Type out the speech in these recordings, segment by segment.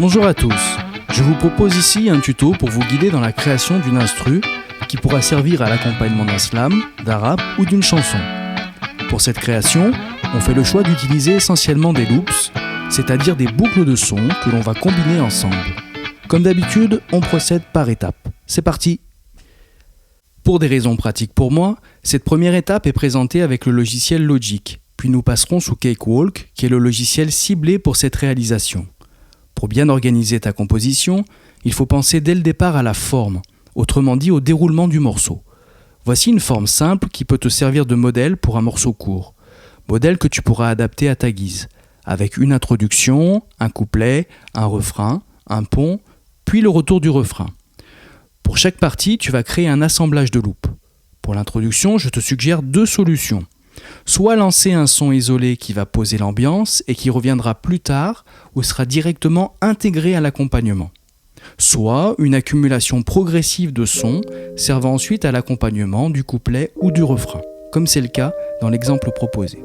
Bonjour à tous, je vous propose ici un tuto pour vous guider dans la création d'une instru qui pourra servir à l'accompagnement d'un slam, d'un rap ou d'une chanson. Pour cette création, on fait le choix d'utiliser essentiellement des loops, c'est-à-dire des boucles de sons que l'on va combiner ensemble. Comme d'habitude, on procède par étapes. C'est parti! Pour des raisons pratiques pour moi, cette première étape est présentée avec le logiciel Logic, puis nous passerons sous Cakewalk, qui est le logiciel ciblé pour cette réalisation. Pour bien organiser ta composition, il faut penser dès le départ à la forme, autrement dit au déroulement du morceau. Voici une forme simple qui peut te servir de modèle pour un morceau court. Modèle que tu pourras adapter à ta guise, avec une introduction, un couplet, un refrain, un pont, puis le retour du refrain. Pour chaque partie, tu vas créer un assemblage de loops. Pour l'introduction, je te suggère deux solutions. Soit lancer un son isolé qui va poser l'ambiance et qui reviendra plus tard ou sera directement intégré à l'accompagnement. Soit une accumulation progressive de sons servant ensuite à l'accompagnement du couplet ou du refrain, comme c'est le cas dans l'exemple proposé.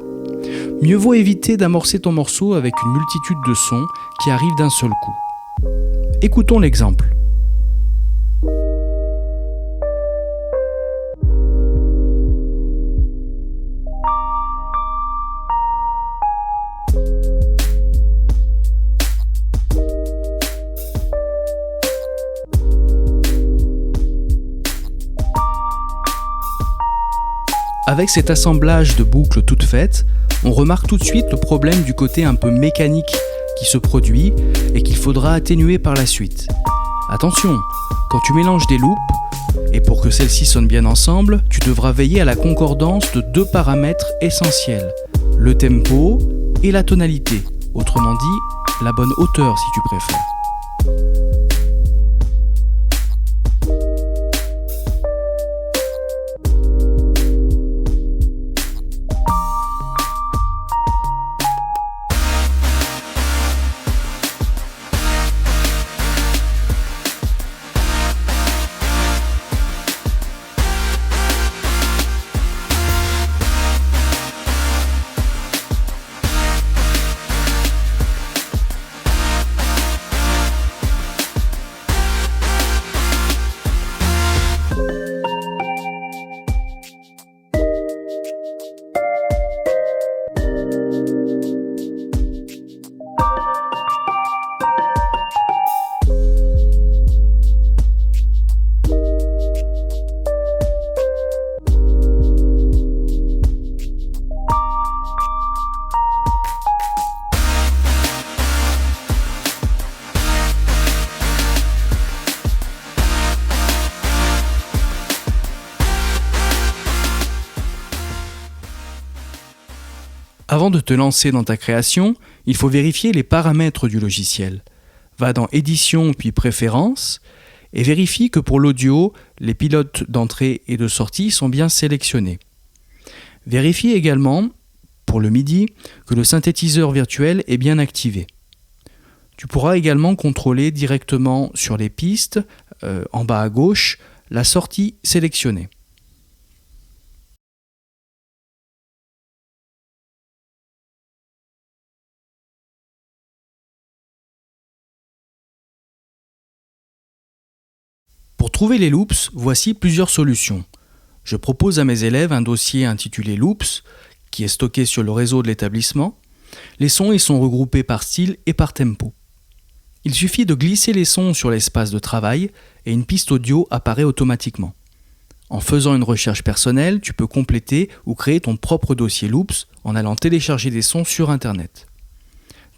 Mieux vaut éviter d'amorcer ton morceau avec une multitude de sons qui arrivent d'un seul coup. Écoutons l'exemple. Avec cet assemblage de boucles toutes faites, on remarque tout de suite le problème du côté un peu mécanique qui se produit et qu'il faudra atténuer par la suite. Attention, quand tu mélanges des loops, et pour que celles-ci sonnent bien ensemble, tu devras veiller à la concordance de deux paramètres essentiels, le tempo et la tonalité, autrement dit, la bonne hauteur si tu préfères. Avant de te lancer dans ta création, il faut vérifier les paramètres du logiciel. Va dans Édition puis Préférences et vérifie que pour l'audio, les pilotes d'entrée et de sortie sont bien sélectionnés. Vérifie également, pour le MIDI, que le synthétiseur virtuel est bien activé. Tu pourras également contrôler directement sur les pistes, en bas à gauche, la sortie sélectionnée. Pour trouver les loops, voici plusieurs solutions. Je propose à mes élèves un dossier intitulé Loops, qui est stocké sur le réseau de l'établissement. Les sons y sont regroupés par style et par tempo. Il suffit de glisser les sons sur l'espace de travail et une piste audio apparaît automatiquement. En faisant une recherche personnelle, tu peux compléter ou créer ton propre dossier Loops en allant télécharger des sons sur Internet.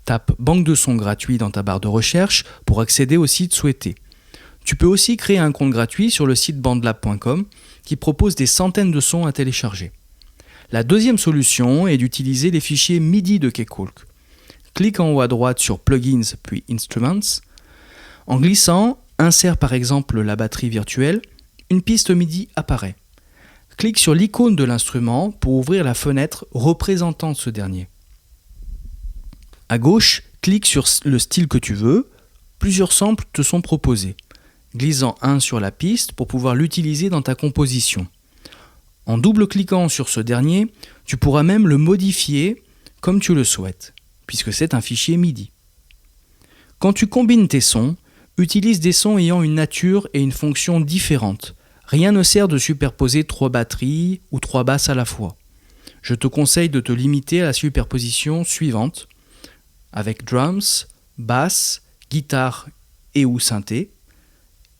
Tape Banque de sons gratuits dans ta barre de recherche pour accéder au site souhaité. Tu peux aussi créer un compte gratuit sur le site bandlab.com qui propose des centaines de sons à télécharger. La deuxième solution est d'utiliser les fichiers MIDI de Cakewalk. Clique en haut à droite sur Plugins puis Instruments. En glissant, insère par exemple la batterie virtuelle, une piste MIDI apparaît. Clique sur l'icône de l'instrument pour ouvrir la fenêtre représentant ce dernier. À gauche, clique sur le style que tu veux. Plusieurs samples te sont proposés. Glisse-en un sur la piste pour pouvoir l'utiliser dans ta composition. En double-cliquant sur ce dernier, tu pourras même le modifier comme tu le souhaites, puisque c'est un fichier MIDI. Quand tu combines tes sons, utilise des sons ayant une nature et une fonction différentes. Rien ne sert de superposer 3 batteries ou 3 basses à la fois. Je te conseille de te limiter à la superposition suivante, avec drums, basse, guitare et ou synthé,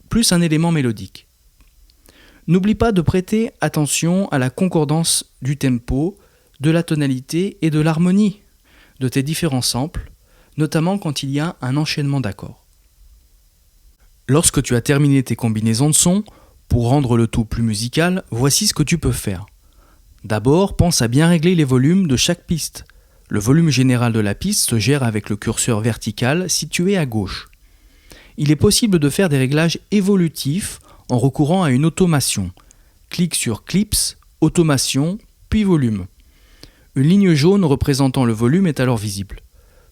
plus un élément mélodique. N'oublie pas de prêter attention à la concordance du tempo, de la tonalité et de l'harmonie de tes différents samples, notamment quand il y a un enchaînement d'accords. Lorsque tu as terminé tes combinaisons de sons, pour rendre le tout plus musical, voici ce que tu peux faire. D'abord, pense à bien régler les volumes de chaque piste. Le volume général de la piste se gère avec le curseur vertical situé à gauche. Il est possible de faire des réglages évolutifs en recourant à une automation. Clique sur Clips, Automation, puis Volume. Une ligne jaune représentant le volume est alors visible.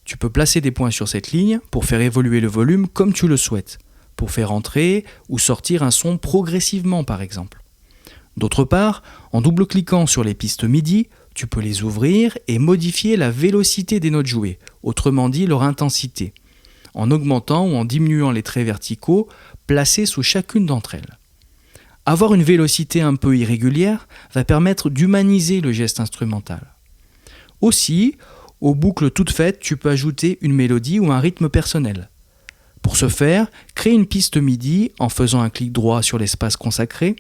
Tu peux placer des points sur cette ligne pour faire évoluer le volume comme tu le souhaites, pour faire entrer ou sortir un son progressivement par exemple. D'autre part, en double-cliquant sur les pistes MIDI, tu peux les ouvrir et modifier la vélocité des notes jouées, autrement dit leur intensité, en augmentant ou en diminuant les traits verticaux placés sous chacune d'entre elles. Avoir une vélocité un peu irrégulière va permettre d'humaniser le geste instrumental. Aussi, aux boucles toutes faites, tu peux ajouter une mélodie ou un rythme personnel. Pour ce faire, crée une piste MIDI en faisant un clic droit sur l'espace consacré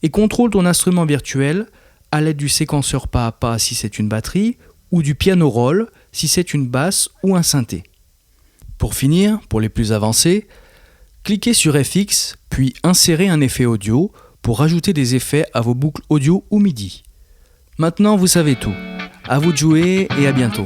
et contrôle ton instrument virtuel à l'aide du séquenceur pas à pas si c'est une batterie ou du piano roll si c'est une basse ou un synthé. Pour finir, pour les plus avancés, cliquez sur FX puis insérez un effet audio pour rajouter des effets à vos boucles audio ou MIDI. Maintenant vous savez tout. À vous de jouer et à bientôt.